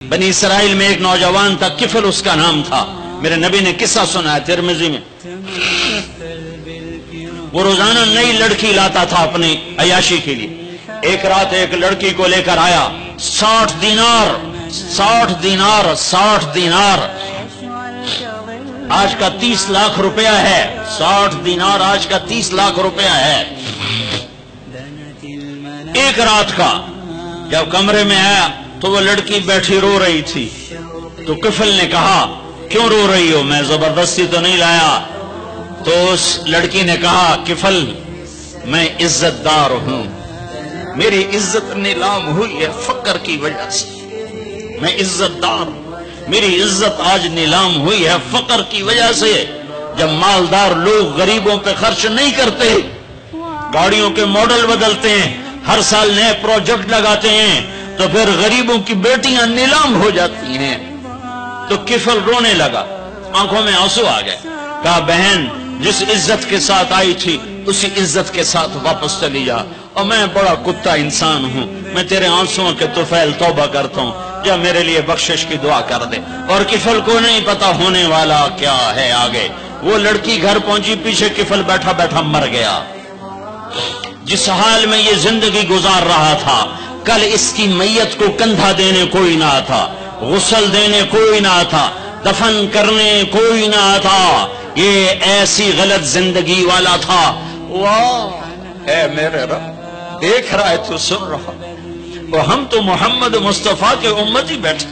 بنی اسرائیل میں ایک نوجوان تھا، کفل اس کا نام تھا. میرے نبی نے قصہ سنا ہے ترمذی میں. وہ روزانہ نئی لڑکی لاتا تھا اپنی عیاشی کے لیے. ایک رات ایک لڑکی کو لے کر آیا، 60 دینار. آج کا 30 لاکھ روپیہ ہے. 60 دینار آج کا 30 لاکھ روپیہ ہے. ایک رات کا جب کمرے میں آیا تو وہ لڑکی بیٹھی رو رہی تھی. تو کفل نے کہا کیوں رو رہی ہو؟ میں زبردستی تو نہیں لایا. تو اس لڑکی نے کہا کفل میں عزت دار ہوں، میری عزت نیلام ہوئی ہے فقر کی وجہ سے. میں عزت دار ہوں، میری عزت آج نیلام ہوئی ہے فقر کی وجہ سے. جب مالدار لوگ غریبوں پہ خرچ نہیں کرتے، گاڑیوں کے ماڈل بدلتے ہیں، ہر سال نئے پروجیکٹ لگاتے ہیں، تو پھر غریبوں کی بیٹیاں نیلام ہو جاتی ہیں. تو کفل رونے لگا، آنکھوں میں آنسو آ گئے. کہا بہن جس عزت کے ساتھ آئی تھی اسی عزت کے ساتھ واپس چلی جا. اور میں بڑا کتا انسان ہوں، میں تیرے آنسوؤں کے طفیل توبہ کرتا ہوں، یا میرے لیے بخشش کی دعا کر دے. اور کفل کو نہیں پتا ہونے والا کیا ہے آگے. وہ لڑکی گھر پہنچی، پیچھے کفل بیٹھا بیٹھا مر گیا. جس حال میں یہ زندگی گزار رہا تھا، کل اس کی میت کو کندھا دینے کوئی نہ تھا، غسل دینے کوئی نہ تھا، دفن کرنے کوئی نہ تھا. یہ ایسی غلط زندگی والا تھا. واہ اے میرے رب، دیکھ رہا ہے تو سن رہا. اور ہم تو محمد مصطفیٰ کے امتی بیٹھے،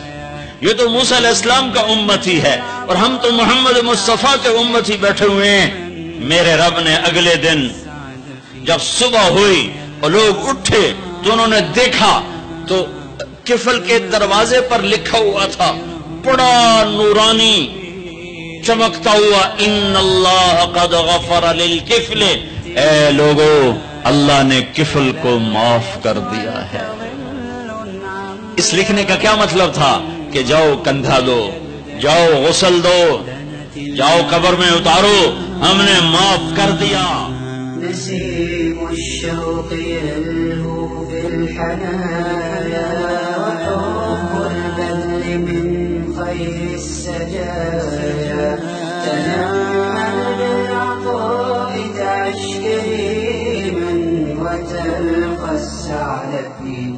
یہ تو موسیٰ علیہ السلام کا امتی ہے، اور ہم تو محمد مصطفیٰ کے امتی بیٹھے ہوئے ہیں. میرے رب نے اگلے دن جب صبح ہوئی اور لوگ اٹھے تو انہوں نے دیکھا تو کفل کے دروازے پر لکھا ہوا تھا بڑا نورانی چمکتا ہوا، ان اللہ قد غفر للکفل. اے لوگو، اللہ نے کفل کو معاف کر دیا ہے. اس لکھنے کا کیا مطلب تھا کہ جاؤ کندھا دو، جاؤ غسل دو، جاؤ قبر میں اتارو، ہم نے معاف کر دیا. نسيم الشوق يلهو في الحنايا، وحب البذل من خير السجايا. تنعم بالعطاء تعش كريما، وتلقى السعد في